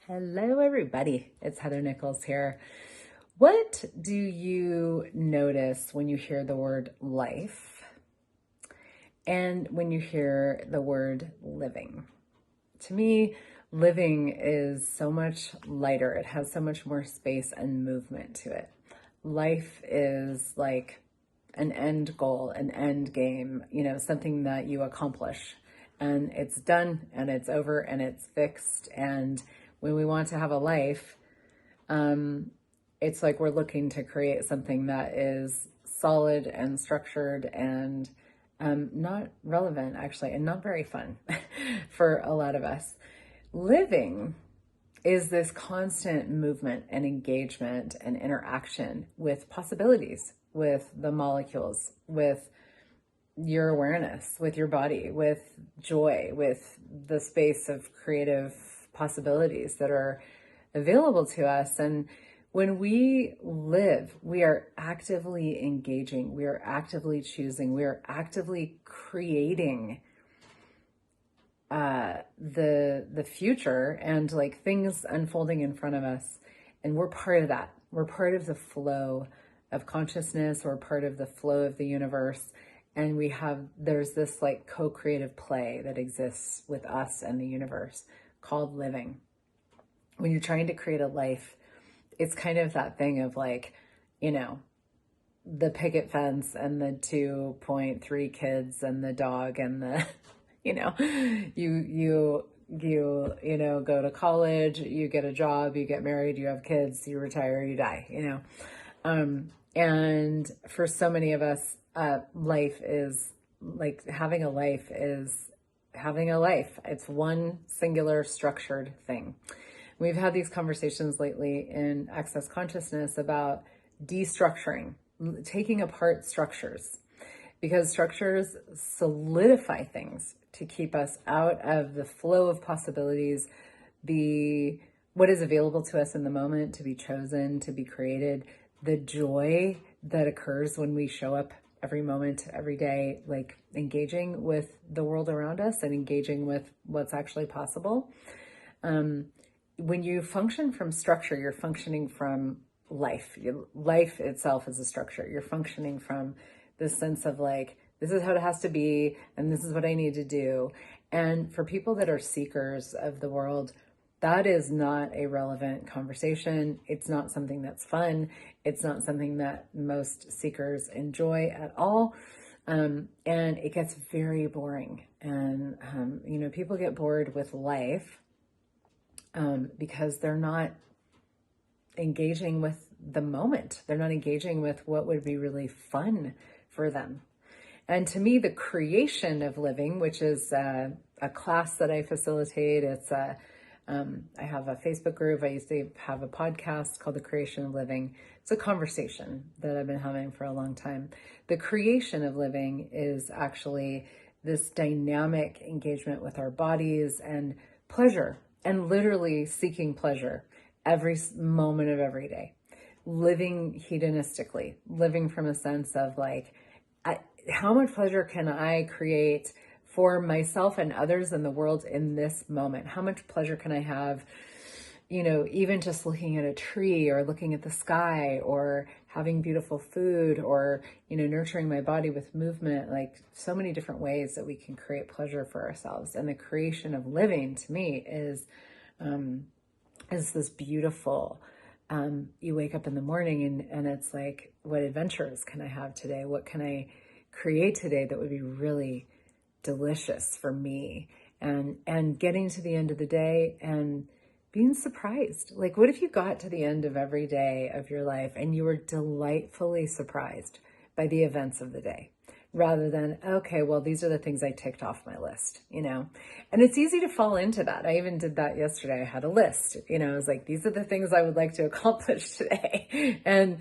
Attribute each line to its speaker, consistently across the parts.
Speaker 1: Hello, everybody. It's Heather Nichols here. What do you notice when you hear the word life and when you hear the word living? To me, living is so much lighter. It has so much more space and movement to it. Life is like an end goal, an end game, something that you accomplish and it's done and it's over and it's fixed. And when we want to have a life, it's like we're looking to create something that is solid and structured and not relevant, actually, and not very fun for a lot of us. Living is this constant movement and engagement and interaction with possibilities, with the molecules, with your awareness, with your body, with joy, with the space of creative possibilities that are available to us. And when we live, we are actively engaging, we are actively choosing, we are actively creating the future and like things unfolding in front of us. And we're part of that. We're part of the flow of consciousness, or part of the flow of the universe. And there's this like co-creative play that exists with us and the universe called living. When you're trying to create a life, it's kind of that thing of like, the picket fence and the 2.3 kids and the dog and the, you go to college, you get a job, you get married, you have kids, you retire, you die, and for so many of us, life is like having a life is having a life. It's one singular structured thing. We've had these conversations lately in Access Consciousness about destructuring, taking apart structures, because structures solidify things to keep us out of the flow of possibilities, what is available to us in the moment, to be chosen, to be created, the joy that occurs when we show up every moment, every day, like engaging with the world around us and engaging with what's actually possible. When you function from structure, you're functioning from life. Life itself is a structure. You're functioning from this sense of like, this is how it has to be, and this is what I need to do. And for people that are seekers of the world, that is not a relevant conversation. It's not something that's fun. It's not something that most seekers enjoy at all. And it gets very boring. And, people get bored with life because they're not engaging with the moment. They're not engaging with what would be really fun for them. And to me, the creation of living, which is a class that I facilitate, I have a Facebook group. I used to have a podcast called The Creation of Living. It's a conversation that I've been having for a long time. The creation of living is actually this dynamic engagement with our bodies and pleasure, and literally seeking pleasure every moment of every day, living hedonistically, living from a sense of like, how much pleasure can I create for myself and others in the world in this moment? How much pleasure can I have, even just looking at a tree or looking at the sky or having beautiful food or, nurturing my body with movement, like so many different ways that we can create pleasure for ourselves. And the creation of living to me is this beautiful, you wake up in the morning and it's like, what adventures can I have today? What can I create today that would be really delicious for me? And getting to the end of the day and being surprised. Like, what if you got to the end of every day of your life and you were delightfully surprised by the events of the day, rather than, okay, well, these are the things I ticked off my list, And it's easy to fall into that. I even did that yesterday. I had a list, I was like, these are the things I would like to accomplish today. And,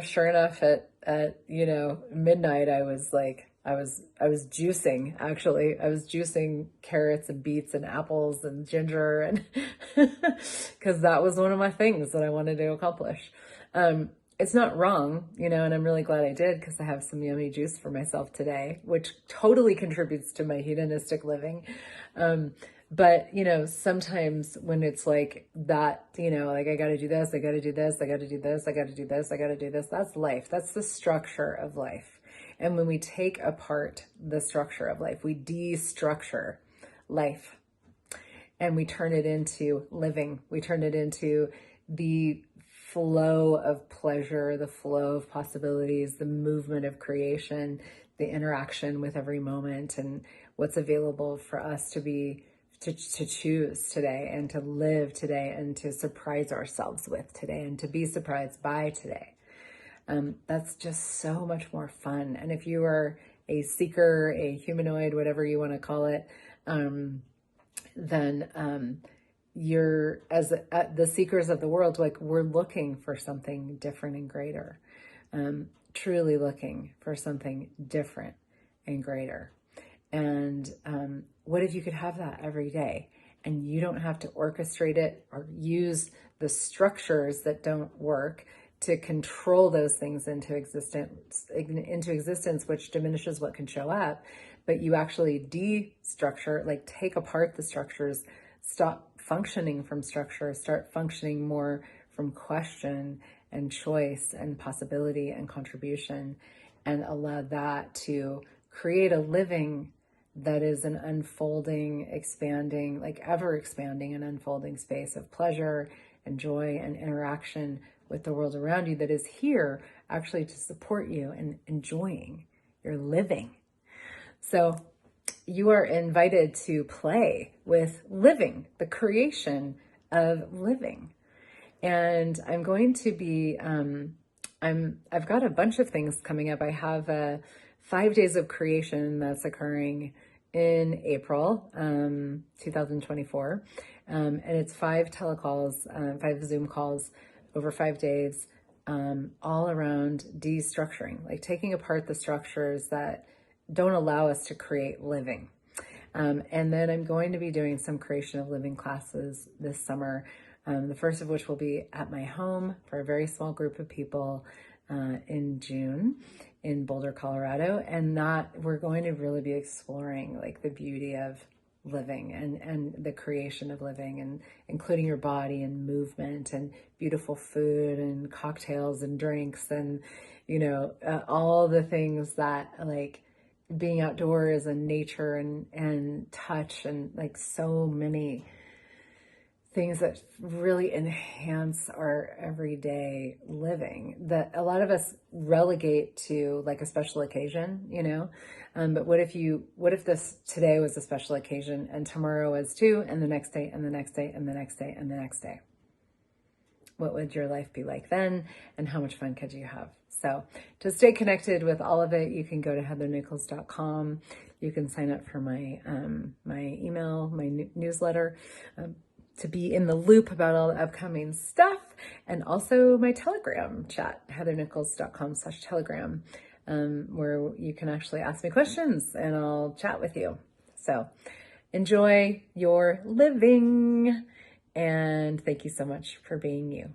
Speaker 1: sure enough, at midnight, I was like, I was juicing, actually. I was juicing carrots and beets and apples and ginger, and because that was one of my things that I wanted to accomplish. It's not wrong, and I'm really glad I did, because I have some yummy juice for myself today, which totally contributes to my hedonistic living. But, sometimes when it's like that, like I got to do this, I got to do this, I got to do this, I got to do this, I got to do this, that's life. That's the structure of life. And when we take apart the structure of life, we destructure life and we turn it into living. We turn it into the flow of pleasure, the flow of possibilities, the movement of creation, the interaction with every moment, and what's available for us to choose today and to live today and to surprise ourselves with today and to be surprised by today. That's just so much more fun. And if you are a seeker, a humanoid, whatever you want to call it, then you're, as the seekers of the world, like we're looking for something different and greater, truly looking for something different and greater. And what if you could have that every day and you don't have to orchestrate it or use the structures that don't work to control those things into existence, which diminishes what can show up, but you actually destructure, like take apart the structures, stop functioning from structure, start functioning more from question and choice and possibility and contribution, and allow that to create a living that is an unfolding, expanding, like ever expanding and unfolding space of pleasure and joy and interaction with the world around you that is here actually to support you in enjoying your living. So you are invited to play with living, the creation of living. And I'm going to be, I've got a bunch of things coming up. I have 5 days of creation that's occurring in April 2024. And it's 5 telecalls, 5 Zoom calls over 5 days, all around destructuring, like taking apart the structures that don't allow us to create living. And then I'm going to be doing some creation of living classes this summer, the first of which will be at my home for a very small group of people in June in Boulder, Colorado. And that we're going to really be exploring like the beauty of living and the creation of living, and including your body and movement and beautiful food and cocktails and drinks and, all the things that like being outdoors and nature and touch and like so many things that really enhance our everyday living that a lot of us relegate to like a special occasion, but what if this today was a special occasion and tomorrow was too, and the next day and the next day and the next day and the next day? What would your life be like then? And how much fun could you have? So to stay connected with all of it, you can go to heathernichols.com. You can sign up for my email, my newsletter, to be in the loop about all the upcoming stuff, and also my Telegram chat, heathernichols.com/Telegram, where you can actually ask me questions and I'll chat with you. So enjoy your living, and thank you so much for being you.